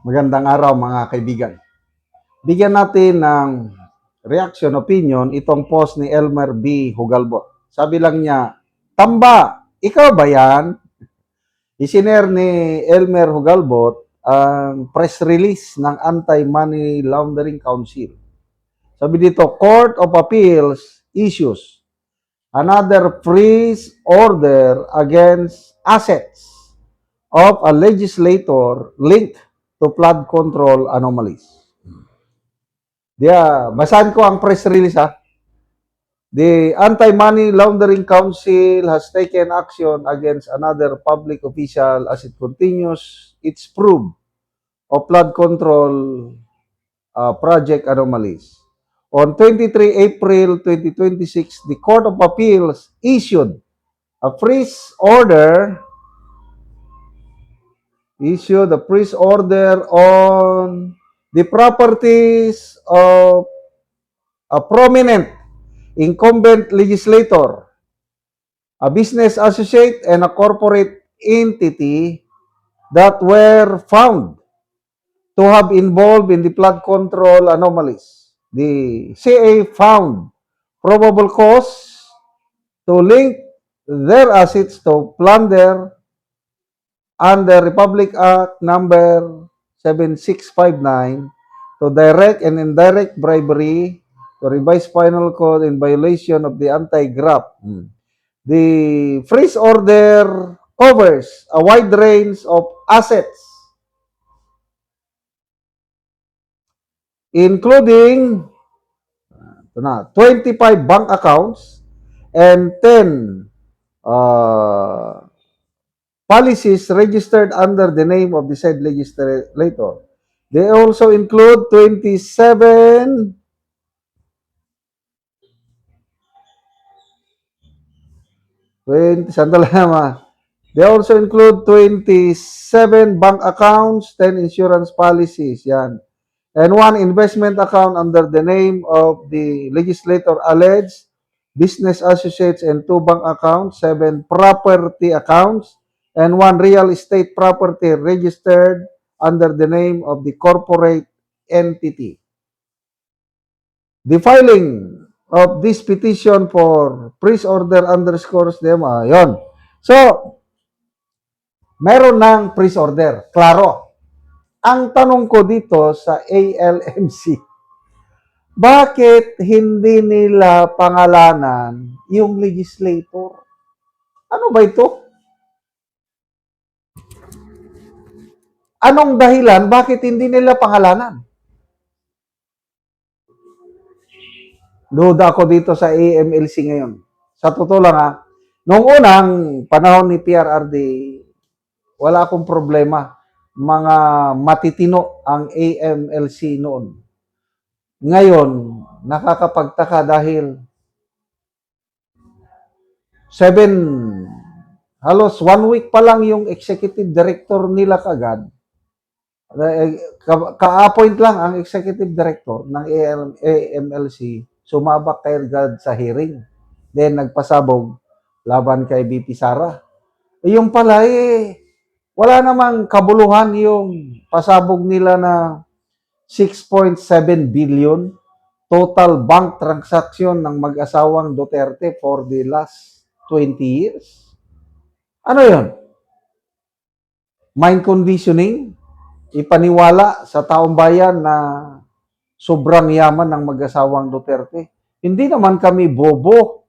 Magandang araw mga kaibigan. Bigyan natin ng reaction, opinion itong post ni Elmer B. Hugalbo. Sabi lang niya, "Tamba, ikaw ba yan?" Isinare ni Elmer Hugalbot ang press release ng Anti-Money Laundering Council. Sabi dito, Court of Appeals issues another freeze order against assets of a legislator linked to flood control anomalies. Basahin ko ang press release ha. The Anti-Money Laundering Council has taken action against another public official as it continues its probe of flood control project anomalies. On 23 April 2026, the Court of Appeals issued a freeze order on the properties of a prominent incumbent legislator, a business associate, and a corporate entity that were found to have involved in the flood control anomalies. The CA found probable cause to link their assets to plunder under Republic Act number 7659 to direct and indirect bribery, to revise penal code in violation of the anti-graft. The freeze order covers a wide range of assets, including 25 bank accounts and 10 policies registered under the name of the said legislator. They also include 27 They also include 27 bank accounts, 10 insurance policies, yan. And one investment account under the name of the legislator alleged, business associates, and 2 bank accounts, 7 property accounts, and 1 real estate property registered under the name of the corporate entity. The filing of this petition for freeze order underscores them. Yun. So, meron ng freeze order. Klaro. Ang tanong ko dito sa ALMC, bakit hindi nila pangalanan yung legislator? Ano ba ito? Anong dahilan bakit hindi nila pangalanan? Duda ako dito sa AMLC ngayon. Sa totoo lang ha, noong unang panahon ni PRRD, wala akong problema. Mga matitino ang AMLC noon. Ngayon, nakakapagtaka dahil halos 1 week pa lang yung executive director nila kagad. Ka-appoint lang ang executive director ng AMLC, sumabak kagad sa hearing. Then nagpasabog laban kay BP Sara. Yung pala wala namang kabuluhan yung pasabog nila na 6.7 billion total bank transaction ng mag-asawang Duterte for the last 20 years. Ano yun? Mind conditioning? Ipaniwala sa taong bayan na sobrang yaman ng mag-asawang Duterte. Hindi naman kami bobo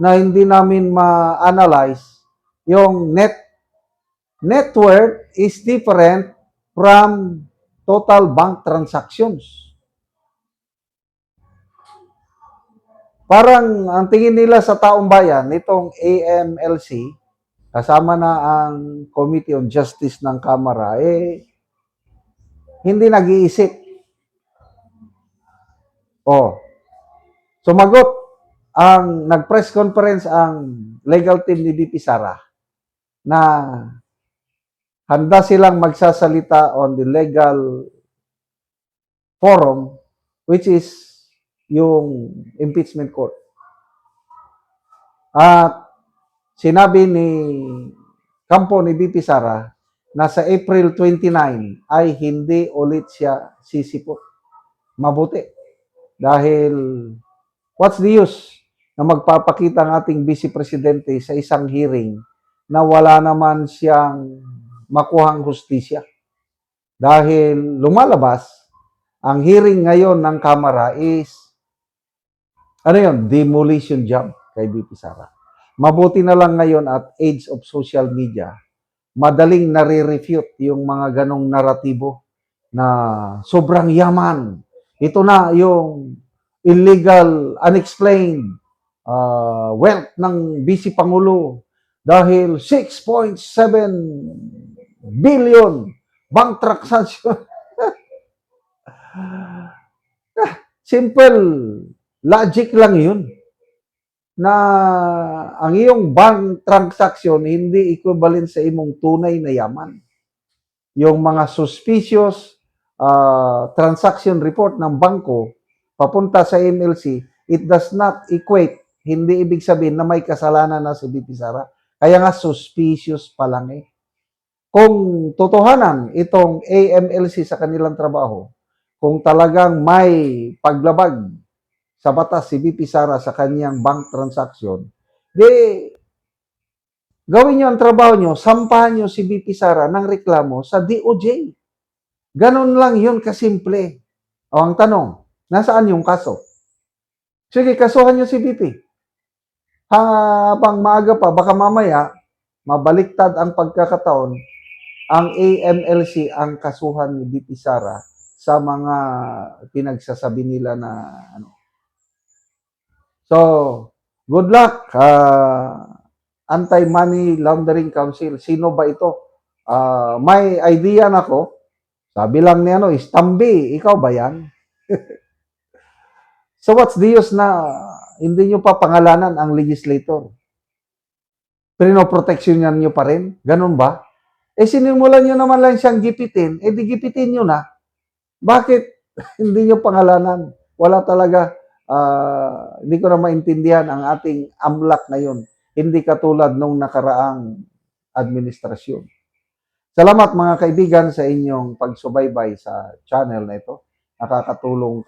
na hindi namin ma-analyze yung net worth is different from total bank transactions. Parang ang tingin nila sa taong bayan, nitong AMLC, kasama na ang Committee on Justice ng Kamara, hindi nag-iisip. Sumagot nag-press conference ang legal team ni BP Sara na handa silang magsasalita on the legal forum, which is yung impeachment court. At sinabi ni kampo ni BP Sara na sa April 29 ay hindi ulit siya sisipo. Mabuti. Dahil what's the use na magpapakita ang ating Vice Presidente sa isang hearing na wala naman siyang makuhang hustisya. Dahil lumalabas, ang hearing ngayon ng Kamara is, demolition job kay VP Sara. Mabuti na lang ngayon at age of social media, madaling nare-refute yung mga ganong naratibo na sobrang yaman. Ito na yung illegal, unexplained wealth ng Vice Pangulo dahil 6.7 billion bank transaction. Simple logic lang yun na ang iyong bank transaction hindi equivalent sa imong tunay na yaman. Yung mga suspicious transaction report ng bangko papunta sa MLC, it does not equate, hindi ibig sabihin na may kasalanan na si VP Sara. Kaya nga suspicious pa lang eh. Kung totohanan itong AMLC sa kanilang trabaho, kung talagang may paglabag sa batas si VP Sara sa kanyang bank transaction, di gawin nyo ang trabaho nyo, sampahan nyo si VP Sara ng reklamo sa DOJ. Ganon lang yun kasimple. O ang tanong, nasaan yung kaso? Sige, kasuhan nyo si VP. Habang maaga pa, baka mamaya, mabaliktad ang pagkakataon, ang AMLC ang kasuhan ni VP Sara sa mga pinagsasabi nila na ano. So, good luck. Anti-Money Laundering Council. Sino ba ito? May idea na ko. Sabi lang ni Istambi, ikaw ba yan? So what's the use na hindi nyo pa pangalanan ang legislator? Pinoproteksyonan nyo pa rin? Ganun ba? Sinimulan nyo naman lang siyang gipitin, di gipitin nyo na. Bakit hindi nyo pangalanan? Wala talaga, hindi ko na maintindihan ang ating AMLAC ngayon. Hindi katulad nung nakaraang administrasyon. Salamat mga kaibigan sa inyong pagsubaybay sa channel na ito. Nakakatulong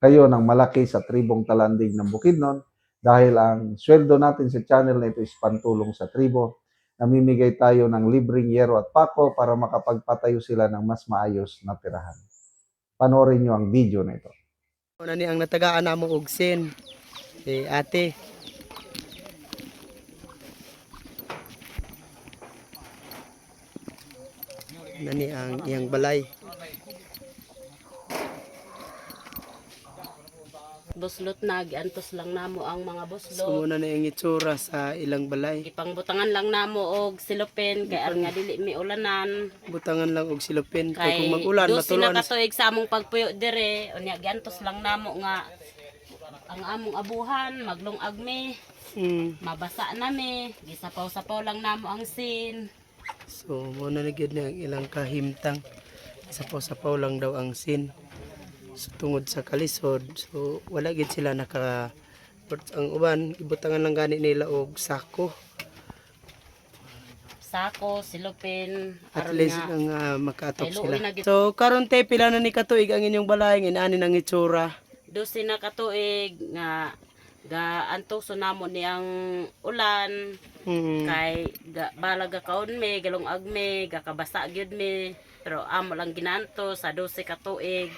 kayo ng malaki sa tribong Talandig ng Bukidnon dahil ang sweldo natin sa channel na ito is pantulong sa tribo. Namimigay tayo ng libreng yero at pako para makapagpatayo sila ng mas maayos na tirahan. Panoorin nyo ang video na ito. Nani ang natagaan namo og sin. Ate. Nani ang iyang balay. Buslot na, giantos lang namo ang mga buslot. So muna na ang itsura sa ilang balay. Ipangbutangan lang namo og silopin kay aron nga dili mi ulanan. Butangan lang og silupin kay Kay kung mag-ulan dosi na matulon. katuig sa among pagpuyo dire, unya giantos lang namo nga ang among abuhan maglungag mi, mabasa na mi, gisapaw-sapaw lang namo ang sin. So muna na gyud na ang ilang kahimtang. Sapaw-sapaw lang daw ang sin. So, tungod sa kalisod, so wala gid sila naka ang uban ibutangan lang gani nila og sako. Sako, silopin, At aron least nga ang makaatok Ay, sila. luoy na gid. So karon te pila na ni katuig ang inyong balay inaani nang itsura. dosi na katuig nga gaantos namo ni ang ulan. Kay balaga kaon mi, galong agmi, gakabasa gyud mi, pero amo lang ginanto sa 12 ka tuig.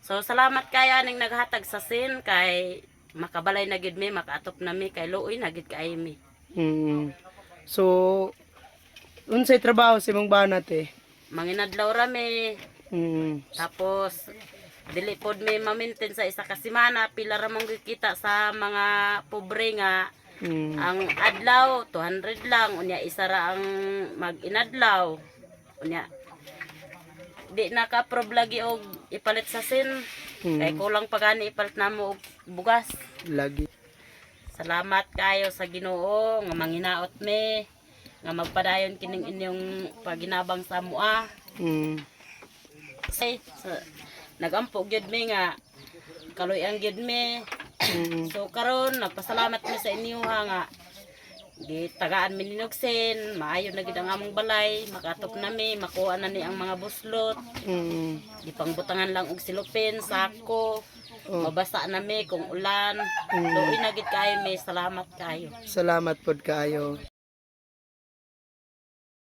So salamat kayo aning naghatag sa sin kay makabalay na gyud mi, makaatop na mi kay luoy na gyud kay mi. So unsay trabaho sa imong banat eh? Manginadlaw ra mi, tapos dili pod mi ma-maintain sa isa ka semana, pila ra mong kita sa mga pobre nga. Ang adlaw 200 lang, unya isa ra ang mag-inadlaw. Unya di naka-problagi og ipalit sa sin. Kay kulang pa gani ipalit namo og bugas. Lagi. Salamat kayo sa Ginoo nga manginaot mi nga magpadayon kining inyong paginabang sa mua. Say, nagampo gyud mi nga kaloy ang gyud mi. So karon nagpasalamat mi sa inyo ha nga gitagaan mi ninugsen, maayo na gid ang among balay, makatop nami, makuha na ni ang mga buslot, gipangbutangan lang og silupin, sako, mabasa nami kung ulan. Luoy na gid kayo, may salamat kayo. Salamat pod kaayo.